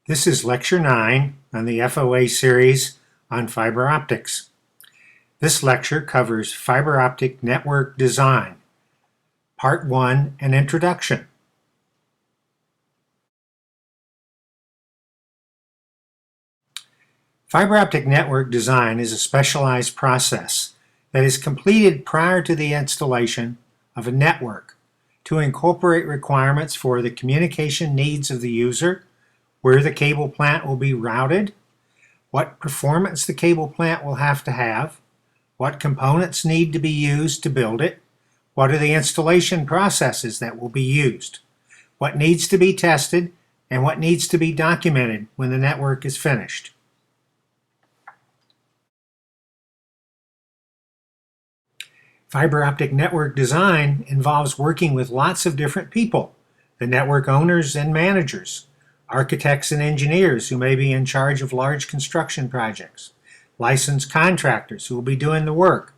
This is Lecture 9 on the FOA series on fiber optics. This lecture covers fiber optic network design, Part 1, an introduction. Fiber optic network design is a specialized process that is completed prior to the installation of a network to incorporate requirements for the communication needs of the user, where the cable plant will be routed, what performance the cable plant will have to have, what components need to be used to build it, what are the installation processes that will be used, what needs to be tested, and what needs to be documented when the network is finished. Fiber optic network design involves working with lots of different people, the network owners and managers, architects and engineers who may be in charge of large construction projects, licensed contractors who will be doing the work,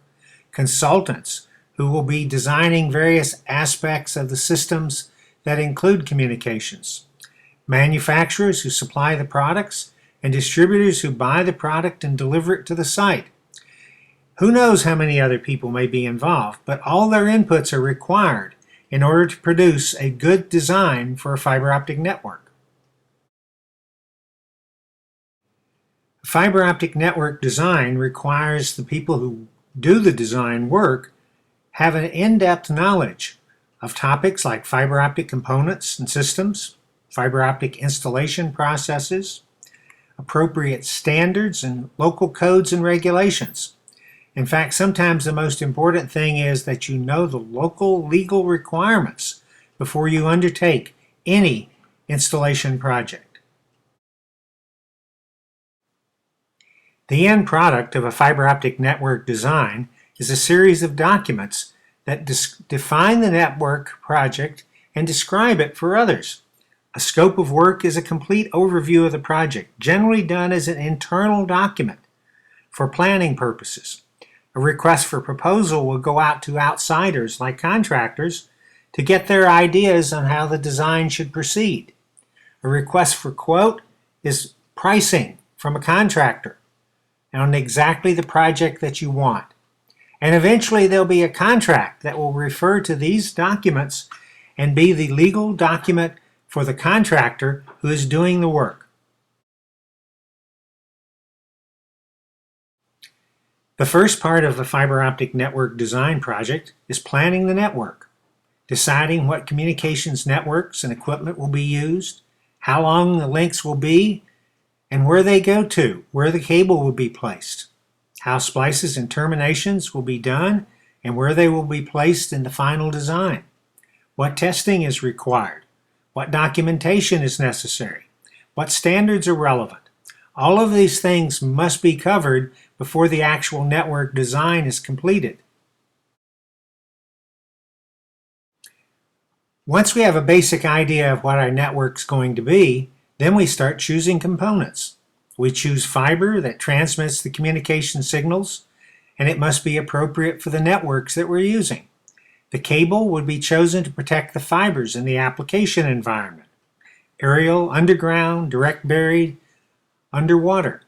consultants who will be designing various aspects of the systems that include communications, manufacturers who supply the products, and distributors who buy the product and deliver it to the site. Who knows how many other people may be involved, but all their inputs are required in order to produce a good design for a fiber optic network. Fiber optic network design requires the people who do the design work have an in-depth knowledge of topics like fiber optic components and systems, fiber optic installation processes, appropriate standards, and local codes and regulations. In fact, sometimes the most important thing is that you know the local legal requirements before you undertake any installation project. The end product of a fiber optic network design is a series of documents that define the network project and describe it for others. A scope of work is a complete overview of the project, generally done as an internal document for planning purposes. A request for proposal will go out to outsiders like contractors to get their ideas on how the design should proceed. A request for quote is pricing from a contractor on exactly the project that you want. And eventually there'll be a contract that will refer to these documents and be the legal document for the contractor who is doing the work. The first part of the fiber optic network design project is planning the network, deciding what communications networks and equipment will be used, how long the links will be, and where they go to, where the cable will be placed, how splices and terminations will be done, and where they will be placed in the final design, what testing is required, what documentation is necessary, what standards are relevant. All of these things must be covered before the actual network design is completed. Once we have a basic idea of what our network's going to be, then we start choosing components. We choose fiber that transmits the communication signals, and it must be appropriate for the networks that we're using. The cable would be chosen to protect the fibers in the application environment: aerial, underground, direct buried, underwater.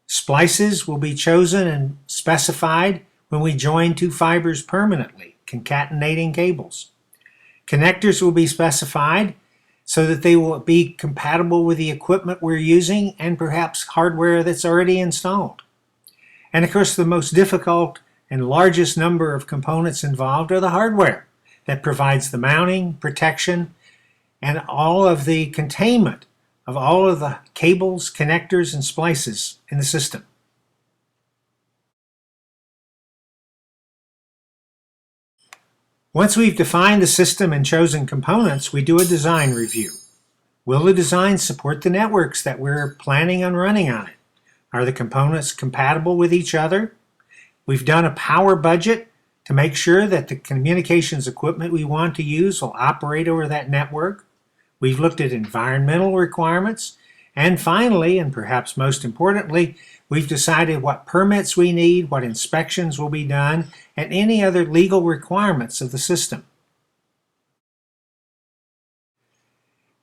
Splices will be chosen and specified when we join two fibers permanently, concatenating cables. Connectors will be specified so that they will be compatible with the equipment we're using and perhaps hardware that's already installed. And of course, the most difficult and largest number of components involved are the hardware that provides the mounting, protection, and all of the containment of all of the cables, connectors, and splices in the system. Once we've defined the system and chosen components, we do a design review. Will the design support the networks that we're planning on running on it? Are the components compatible with each other? We've done a power budget to make sure that the communications equipment we want to use will operate over that network. We've looked at environmental requirements. And finally, and perhaps most importantly, we've decided what permits we need, what inspections will be done, and any other legal requirements of the system.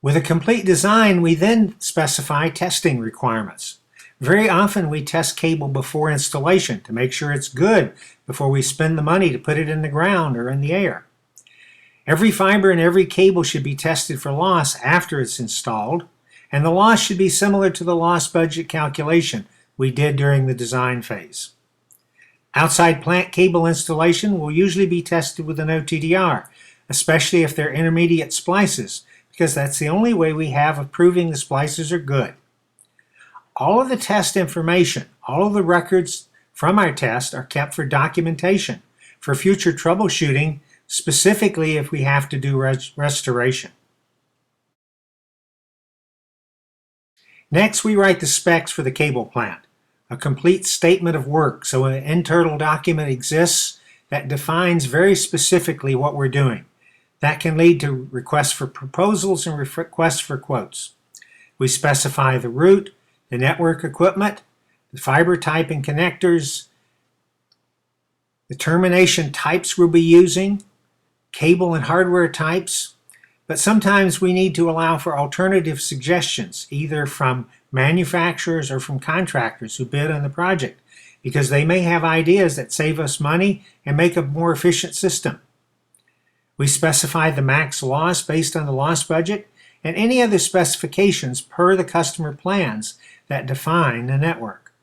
With a complete design, we then specify testing requirements. Very often we test cable before installation to make sure it's good before we spend the money to put it in the ground or in the air. Every fiber and every cable should be tested for loss after it's installed, and the loss should be similar to the loss budget calculation we did during the design phase. Outside plant cable installation will usually be tested with an OTDR, especially if they're intermediate splices, because that's the only way we have of proving the splices are good. All of the test information, all of the records from our test are kept for documentation, for future troubleshooting, specifically if we have to do restoration. Next, we write the specs for the cable plant, a complete statement of work, so an internal document exists that defines very specifically what we're doing. That can lead to requests for proposals and requests for quotes. We specify the route, the network equipment, the fiber type and connectors, the termination types we'll be using, cable and hardware types, but sometimes we need to allow for alternative suggestions, either from manufacturers or from contractors who bid on the project, because they may have ideas that save us money and make a more efficient system. We specify the max loss based on the loss budget and any other specifications per the customer plans that define the network.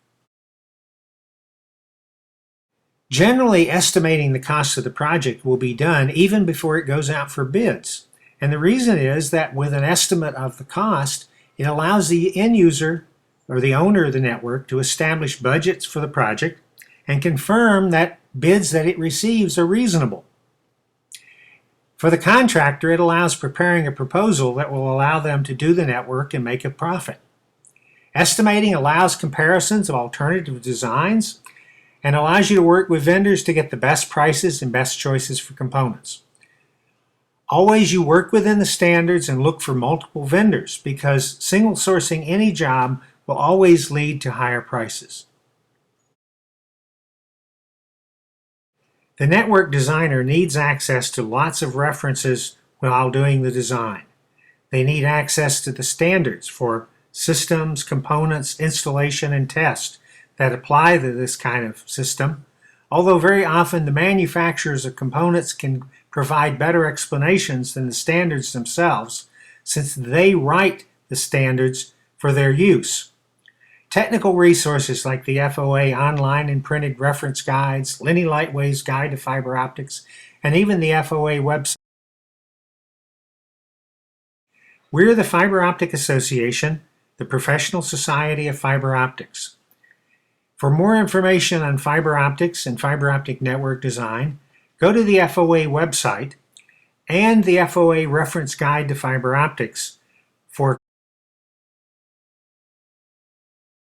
Generally, estimating the cost of the project will be done even before it goes out for bids. And the reason is that with an estimate of the cost, it allows the end user or the owner of the network to establish budgets for the project and confirm that bids that it receives are reasonable. For the contractor, it allows preparing a proposal that will allow them to do the network and make a profit. Estimating allows comparisons of alternative designs and allows you to work with vendors to get the best prices and best choices for components. Always you work within the standards and look for multiple vendors, because single sourcing any job will always lead to higher prices. The network designer needs access to lots of references while doing the design. They need access to the standards for systems, components, installation, and test that apply to this kind of system, although very often the manufacturers of components can provide better explanations than the standards themselves, since they write the standards for their use. Technical resources like the FOA online and printed reference guides, Lenny Lightway's Guide to Fiber Optics, and even the FOA website. We're the Fiber Optic Association, the Professional Society of Fiber Optics. For more information on fiber optics and fiber optic network design, go to the FOA website and the FOA Reference Guide to Fiber Optics for